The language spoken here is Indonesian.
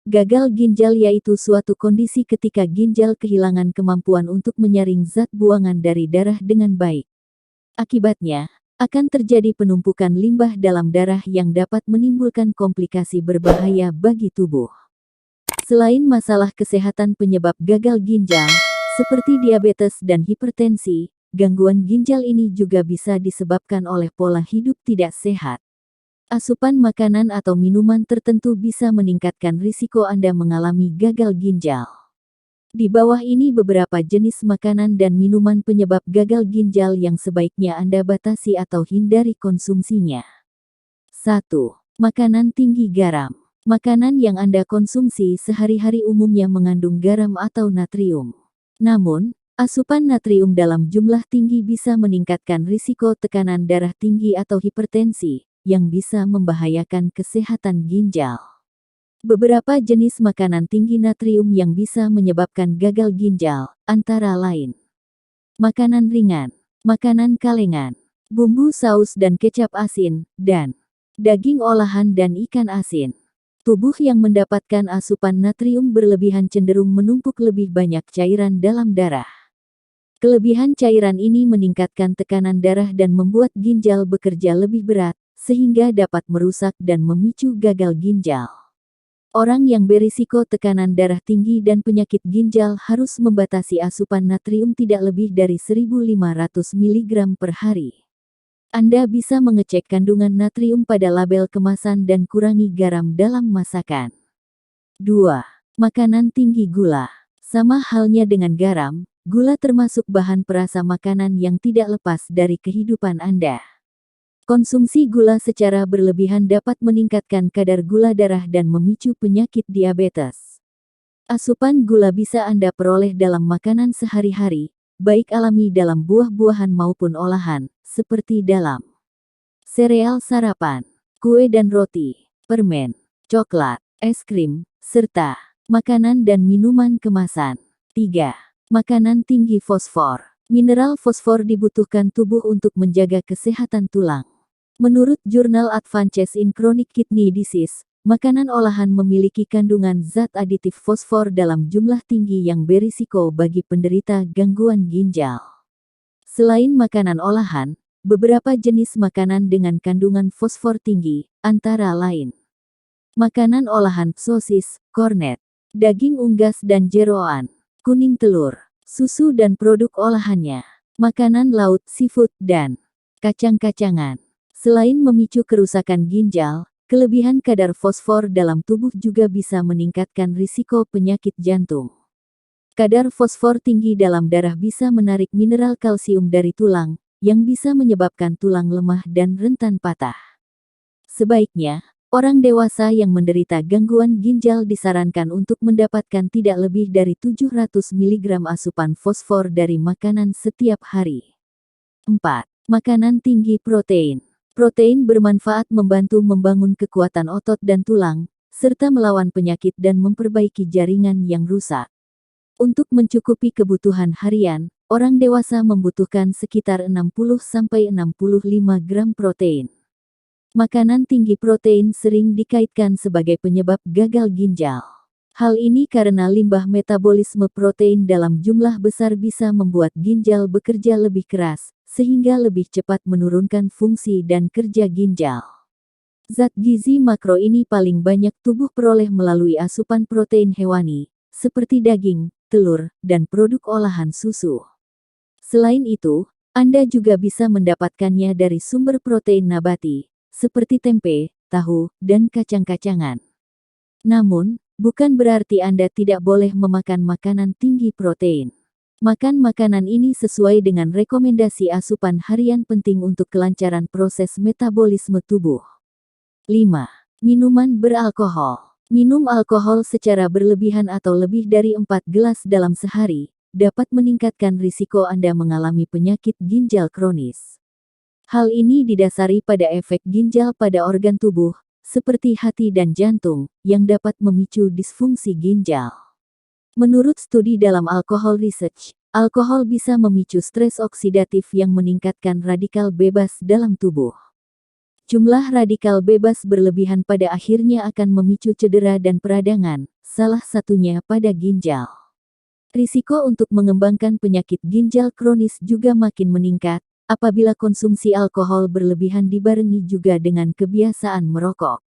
Gagal ginjal yaitu suatu kondisi ketika ginjal kehilangan kemampuan untuk menyaring zat buangan dari darah dengan baik. Akibatnya, akan terjadi penumpukan limbah dalam darah yang dapat menimbulkan komplikasi berbahaya bagi tubuh. Selain masalah kesehatan penyebab gagal ginjal, seperti diabetes dan hipertensi, gangguan ginjal ini juga bisa disebabkan oleh pola hidup tidak sehat. Asupan makanan atau minuman tertentu bisa meningkatkan risiko Anda mengalami gagal ginjal. Di bawah ini beberapa jenis makanan dan minuman penyebab gagal ginjal yang sebaiknya Anda batasi atau hindari konsumsinya. 1. Makanan tinggi garam. Makanan yang Anda konsumsi sehari-hari umumnya mengandung garam atau natrium. Namun, asupan natrium dalam jumlah tinggi bisa meningkatkan risiko tekanan darah tinggi atau hipertensi, yang bisa membahayakan kesehatan ginjal. Beberapa jenis makanan tinggi natrium yang bisa menyebabkan gagal ginjal, antara lain makanan ringan, makanan kalengan, bumbu saus dan kecap asin, dan daging olahan dan ikan asin. Tubuh yang mendapatkan asupan natrium berlebihan cenderung menumpuk lebih banyak cairan dalam darah. Kelebihan cairan ini meningkatkan tekanan darah dan membuat ginjal bekerja lebih berat, sehingga dapat merusak dan memicu gagal ginjal. Orang yang berisiko tekanan darah tinggi dan penyakit ginjal harus membatasi asupan natrium tidak lebih dari 1.500 mg per hari. Anda bisa mengecek kandungan natrium pada label kemasan dan kurangi garam dalam masakan. 2. Makanan tinggi gula. Sama halnya dengan garam, gula termasuk bahan perasa makanan yang tidak lepas dari kehidupan Anda. Konsumsi gula secara berlebihan dapat meningkatkan kadar gula darah dan memicu penyakit diabetes. Asupan gula bisa Anda peroleh dalam makanan sehari-hari, baik alami dalam buah-buahan maupun olahan, seperti dalam sereal sarapan, kue dan roti, permen, coklat, es krim, serta makanan dan minuman kemasan. 3. Makanan tinggi fosfor. Mineral fosfor dibutuhkan tubuh untuk menjaga kesehatan tulang. Menurut jurnal Advances in Chronic Kidney Disease, makanan olahan memiliki kandungan zat aditif fosfor dalam jumlah tinggi yang berisiko bagi penderita gangguan ginjal. Selain makanan olahan, beberapa jenis makanan dengan kandungan fosfor tinggi, antara lain makanan olahan sosis, kornet, daging unggas dan jeroan, kuning telur, susu dan produk olahannya, makanan laut seafood dan kacang-kacangan. Selain memicu kerusakan ginjal, kelebihan kadar fosfor dalam tubuh juga bisa meningkatkan risiko penyakit jantung. Kadar fosfor tinggi dalam darah bisa menarik mineral kalsium dari tulang, yang bisa menyebabkan tulang lemah dan rentan patah. Sebaiknya, orang dewasa yang menderita gangguan ginjal disarankan untuk mendapatkan tidak lebih dari 700 mg asupan fosfor dari makanan setiap hari. 4. Makanan tinggi protein. Protein bermanfaat membantu membangun kekuatan otot dan tulang, serta melawan penyakit dan memperbaiki jaringan yang rusak. Untuk mencukupi kebutuhan harian, orang dewasa membutuhkan sekitar 60-65 gram protein. Makanan tinggi protein sering dikaitkan sebagai penyebab gagal ginjal. Hal ini karena limbah metabolisme protein dalam jumlah besar bisa membuat ginjal bekerja lebih keras, sehingga lebih cepat menurunkan fungsi dan kerja ginjal. Zat gizi makro ini paling banyak tubuh peroleh melalui asupan protein hewani, seperti daging, telur, dan produk olahan susu. Selain itu, Anda juga bisa mendapatkannya dari sumber protein nabati, seperti tempe, tahu, dan kacang-kacangan. Namun, bukan berarti Anda tidak boleh memakan makanan tinggi protein. Makan makanan ini sesuai dengan rekomendasi asupan harian penting untuk kelancaran proses metabolisme tubuh. 5. Minuman beralkohol. Minum alkohol secara berlebihan atau lebih dari 4 gelas dalam sehari, dapat meningkatkan risiko Anda mengalami penyakit ginjal kronis. Hal ini didasari pada efek ginjal pada organ tubuh, seperti hati dan jantung, yang dapat memicu disfungsi ginjal. Menurut studi dalam Alcohol Research, alkohol bisa memicu stres oksidatif yang meningkatkan radikal bebas dalam tubuh. Jumlah radikal bebas berlebihan pada akhirnya akan memicu cedera dan peradangan, salah satunya pada ginjal. Risiko untuk mengembangkan penyakit ginjal kronis juga makin meningkat, apabila konsumsi alkohol berlebihan dibarengi juga dengan kebiasaan merokok.